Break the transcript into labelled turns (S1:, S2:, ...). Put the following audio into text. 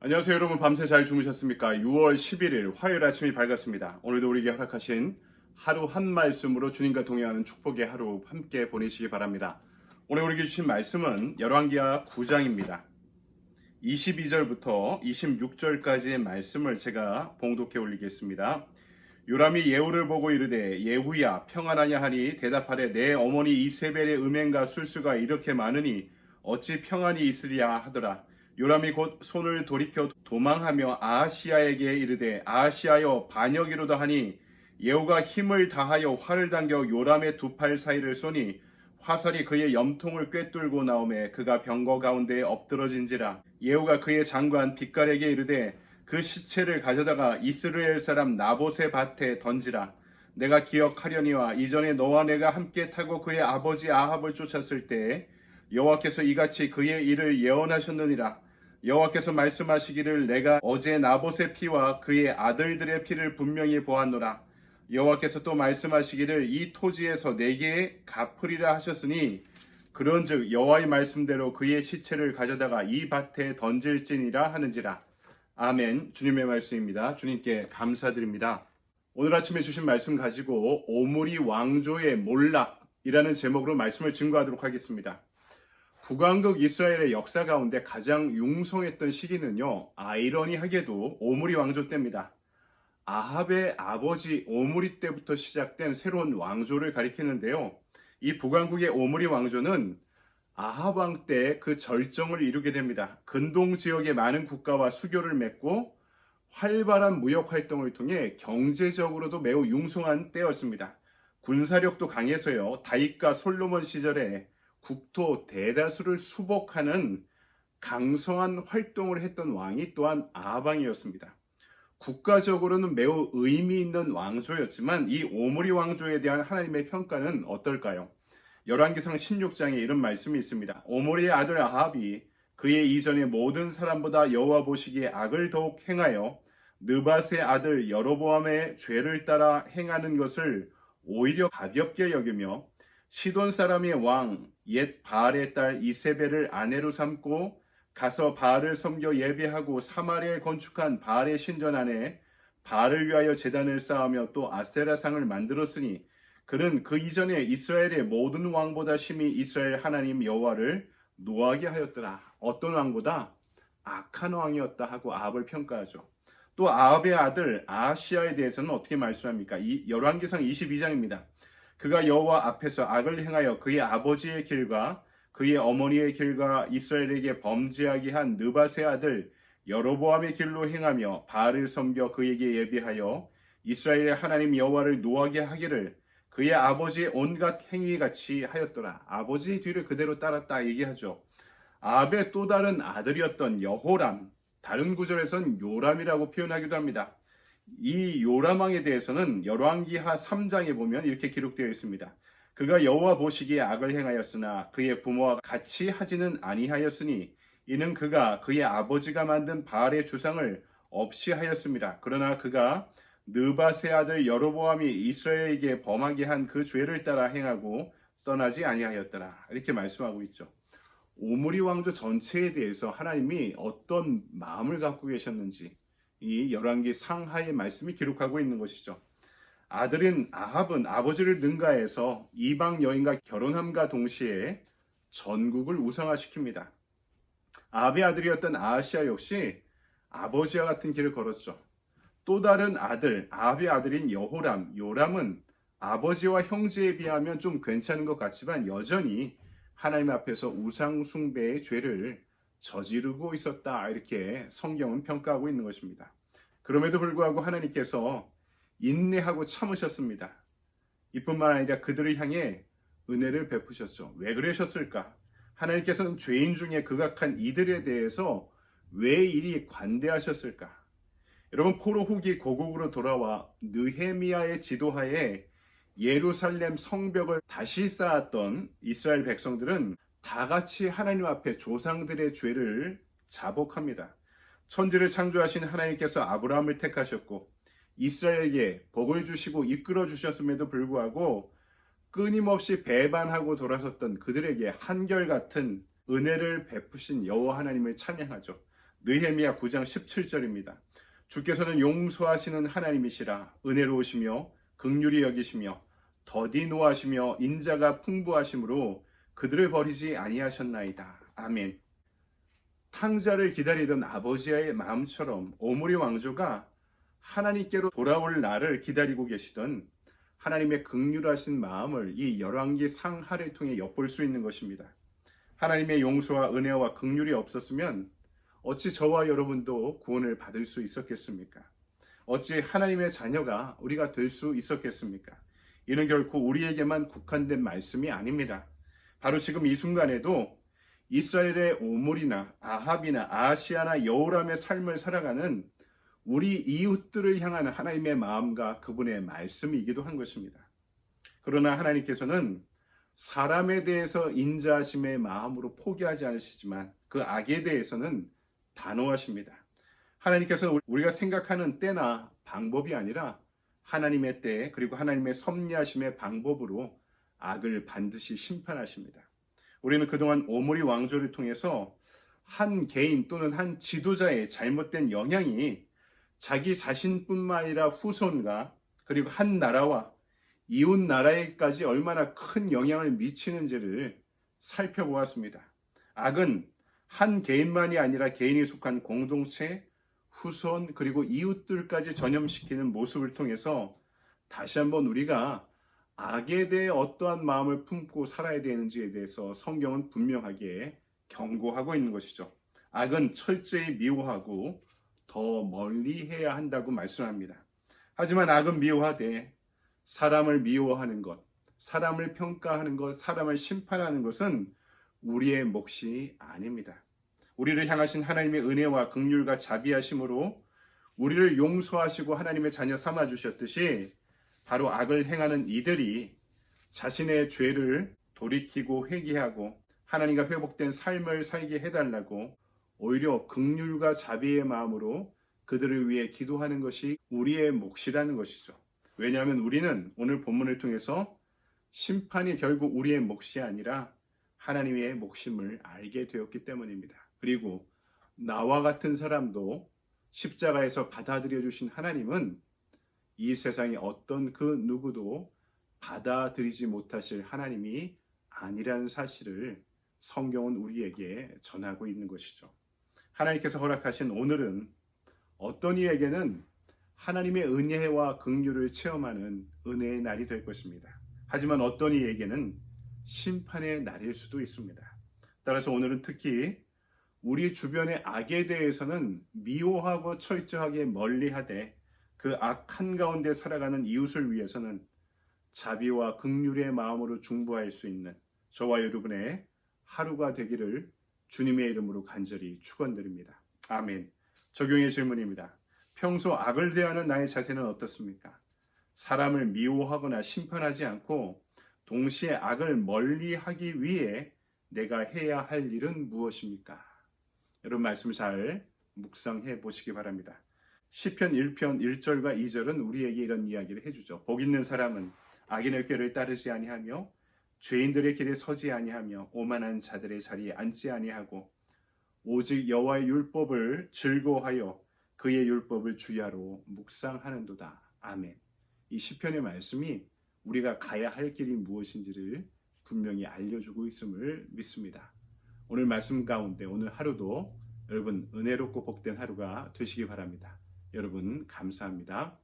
S1: 안녕하세요 여러분, 밤새 잘 주무셨습니까? 6월 11일 화요일 아침이 밝았습니다. 오늘도 우리에게 허락하신 하루 한 말씀으로 주님과 동행하는 축복의 하루 함께 보내시기 바랍니다. 오늘 우리에게 주신 말씀은 열왕기하 9장입니다. 22절부터 26절까지의 말씀을 제가 봉독해 올리겠습니다. 요람이 예후를 보고 이르되 예후야 평안하냐 하니 대답하되 내 어머니 이세벨의 음행과 술수가 이렇게 많으니 어찌 평안이 있으리야 하더라. 요람이 곧 손을 돌이켜 도망하며 아하시야에게 이르되 아하시야여 반역이로다 하니 예후가 힘을 다하여 활을 당겨 요람의 두 팔 사이를 쏘니 화살이 그의 염통을 꿰뚫고 나오매 그가 병거 가운데 엎드러진지라. 예후가 그의 장관 빗갈에게 이르되 그 시체를 가져다가 이스라엘 사람 나봇의 밭에 던지라. 내가 기억하려니와 이전에 너와 내가 함께 타고 그의 아버지 아합을 쫓았을 때 여호와께서 이같이 그의 일을 예언하셨느니라. 여호와께서 말씀하시기를 내가 어제 나봇의 피와 그의 아들들의 피를 분명히 보았노라. 여호와께서 또 말씀하시기를 이 토지에서 내게 갚으리라 하셨으니 그런즉 여호와의 말씀대로 그의 시체를 가져다가 이 밭에 던질지니라 하는지라. 아멘. 주님의 말씀입니다. 주님께 감사드립니다. 오늘 아침에 주신 말씀 가지고 오므리 왕조의 몰락이라는 제목으로 말씀을 증거하도록 하겠습니다. 북왕국 이스라엘의 역사 가운데 가장 융성했던 시기는요, 아이러니하게도 오므리 왕조 때입니다. 아합의 아버지 오므리 때부터 시작된 새로운 왕조를 가리키는데요. 이 북왕국의 오므리 왕조는 아합 왕 때 그 절정을 이루게 됩니다. 근동 지역의 많은 국가와 수교를 맺고 활발한 무역 활동을 통해 경제적으로도 매우 융성한 때였습니다. 군사력도 강해서요, 다윗과 솔로몬 시절에 국토 대다수를 수복하는 강성한 활동을 했던 왕이 또한 아합 왕이었습니다. 국가적으로는 매우 의미 있는 왕조였지만 이 오므리 왕조에 대한 하나님의 평가는 어떨까요? 열왕기상 16장에 이런 말씀이 있습니다. 오므리의 아들 아합이 그의 이전의 모든 사람보다 여호와 보시기에 악을 더욱 행하여 느밧의 아들 여로보암의 죄를 따라 행하는 것을 오히려 가볍게 여기며 시돈 사람의 왕 옛 바알의 딸 이세벨을 아내로 삼고 가서 바알을 섬겨 예배하고 사마리아에 건축한 바알의 신전 안에 바알을 위하여 제단을 쌓으며 또 아세라상을 만들었으니 그는 그 이전에 이스라엘의 모든 왕보다 심히 이스라엘 하나님 여호와를 노하게 하였더라. 어떤 왕보다 악한 왕이었다 하고 아합을 평가하죠. 또 아합의 아들 아하시야에 대해서는 어떻게 말씀합니까? 이 열왕기상 22장입니다. 그가 여호와 앞에서 악을 행하여 그의 아버지의 길과 그의 어머니의 길과 이스라엘에게 범죄하게 한 느밧의 아들 여로보암의 길로 행하며 바알을 섬겨 그에게 예비하여 이스라엘의 하나님 여호와를 노하게 하기를 그의 아버지의 온갖 행위같이 하였더라. 아버지 뒤를 그대로 따랐다 얘기하죠. 아합의 또 다른 아들이었던 여호람, 다른 구절에선 요람이라고 표현하기도 합니다. 이 요람 왕에 대해서는 열왕기하 3장에 보면 이렇게 기록되어 있습니다. 그가 여호와 보시기에 악을 행하였으나 그의 부모와 같이 하지는 아니하였으니 이는 그가 그의 아버지가 만든 바알의 주상을 없이 하였습니다. 그러나 그가 느밧의 아들 여로보암이 이스라엘에게 범하게 한 그 죄를 따라 행하고 떠나지 아니하였더라. 이렇게 말씀하고 있죠. 오므리 왕조 전체에 대해서 하나님이 어떤 마음을 갖고 계셨는지 이 열왕기 상하의 말씀이 기록하고 있는 것이죠. 아들인 아합은 아버지를 능가해서 이방 여인과 결혼함과 동시에 전국을 우상화시킵니다. 아합의 아들이었던 아하시야 역시 아버지와 같은 길을 걸었죠. 또 다른 아들, 아합의 아들인 여호람, 요람은 아버지와 형제에 비하면 좀 괜찮은 것 같지만 여전히 하나님 앞에서 우상 숭배의 죄를 저지르고 있었다. 이렇게 성경은 평가하고 있는 것입니다. 그럼에도 불구하고 하나님께서 인내하고 참으셨습니다. 이뿐만 아니라 그들을 향해 은혜를 베푸셨죠. 왜 그러셨을까? 하나님께서는 죄인 중에 극악한 이들에 대해서 왜 이리 관대하셨을까? 여러분, 포로 후기 고국으로 돌아와 느헤미야의 지도하에 예루살렘 성벽을 다시 쌓았던 이스라엘 백성들은 다 같이 하나님 앞에 조상들의 죄를 자복합니다. 천지를 창조하신 하나님께서 아브라함을 택하셨고 이스라엘에게 복을 주시고 이끌어 주셨음에도 불구하고 끊임없이 배반하고 돌아섰던 그들에게 한결같은 은혜를 베푸신 여호와 하나님을 찬양하죠. 느헤미야 9장 17절입니다. 주께서는 용서하시는 하나님이시라 은혜로우시며 긍휼히 여기시며 더디 노하시며 인자가 풍부하심으로 그들을 버리지 아니하셨나이다. 아멘. 탕자를 기다리던 아버지의 마음처럼 오므리 왕조가 하나님께로 돌아올 날을 기다리고 계시던 하나님의 긍휼하신 마음을 이 열왕기 상하를 통해 엿볼 수 있는 것입니다. 하나님의 용서와 은혜와 긍휼이 없었으면 어찌 저와 여러분도 구원을 받을 수 있었겠습니까? 어찌 하나님의 자녀가 우리가 될 수 있었겠습니까? 이는 결코 우리에게만 국한된 말씀이 아닙니다. 바로 지금 이 순간에도 이스라엘의 오므리나 아합이나 아하시아나 여호람의 삶을 살아가는 우리 이웃들을 향한 하나님의 마음과 그분의 말씀이기도 한 것입니다. 그러나 하나님께서는 사람에 대해서 인자하심의 마음으로 포기하지 않으시지만 그 악에 대해서는 단호하십니다. 하나님께서 우리가 생각하는 때나 방법이 아니라 하나님의 때 그리고 하나님의 섭리하심의 방법으로 악을 반드시 심판하십니다. 우리는 그동안 오므리 왕조를 통해서 한 개인 또는 한 지도자의 잘못된 영향이 자기 자신뿐만 아니라 후손과 그리고 한 나라와 이웃 나라에까지 얼마나 큰 영향을 미치는지를 살펴보았습니다. 악은 한 개인만이 아니라 개인이 속한 공동체, 후손 그리고 이웃들까지 전염시키는 모습을 통해서 다시 한번 우리가 악에 대해 어떠한 마음을 품고 살아야 되는지에 대해서 성경은 분명하게 경고하고 있는 것이죠. 악은 철저히 미워하고 더 멀리 해야 한다고 말씀합니다. 하지만 악은 미워하되 사람을 미워하는 것, 사람을 평가하는 것, 사람을 심판하는 것은 우리의 몫이 아닙니다. 우리를 향하신 하나님의 은혜와 긍휼과 자비하심으로 우리를 용서하시고 하나님의 자녀 삼아 주셨듯이 바로 악을 행하는 이들이 자신의 죄를 돌이키고 회개하고 하나님과 회복된 삶을 살게 해달라고 오히려 긍휼과 자비의 마음으로 그들을 위해 기도하는 것이 우리의 몫이라는 것이죠. 왜냐하면 우리는 오늘 본문을 통해서 심판이 결국 우리의 몫이 아니라 하나님의 몫임을 알게 되었기 때문입니다. 그리고 나와 같은 사람도 십자가에서 받아들여 주신 하나님은 이 세상의 어떤 그 누구도 받아들이지 못하실 하나님이 아니라는 사실을 성경은 우리에게 전하고 있는 것이죠. 하나님께서 허락하신 오늘은 어떤 이에게는 하나님의 은혜와 긍휼을 체험하는 은혜의 날이 될 것입니다. 하지만 어떤 이에게는 심판의 날일 수도 있습니다. 따라서 오늘은 특히 우리 주변의 악에 대해서는 미워하고 철저하게 멀리하되 그 악 한가운데 살아가는 이웃을 위해서는 자비와 긍휼의 마음으로 중보할 수 있는 저와 여러분의 하루가 되기를 주님의 이름으로 간절히 축원드립니다. 아멘. 적용의 질문입니다. 평소 악을 대하는 나의 자세는 어떻습니까? 사람을 미워하거나 심판하지 않고 동시에 악을 멀리하기 위해 내가 해야 할 일은 무엇입니까? 여러분 말씀 잘 묵상해 보시기 바랍니다. 시편 1편 1절과 2절은 우리에게 이런 이야기를 해주죠. 복 있는 사람은 악인의 꾀를 따르지 아니하며 죄인들의 길에 서지 아니하며 오만한 자들의 자리에 앉지 아니하고 오직 여호와의 율법을 즐거워하여 그의 율법을 주야로 묵상하는도다. 아멘. 이 시편의 말씀이 우리가 가야 할 길이 무엇인지를 분명히 알려주고 있음을 믿습니다. 오늘 말씀 가운데 오늘 하루도 여러분 은혜롭고 복된 하루가 되시기 바랍니다. 여러분 감사합니다.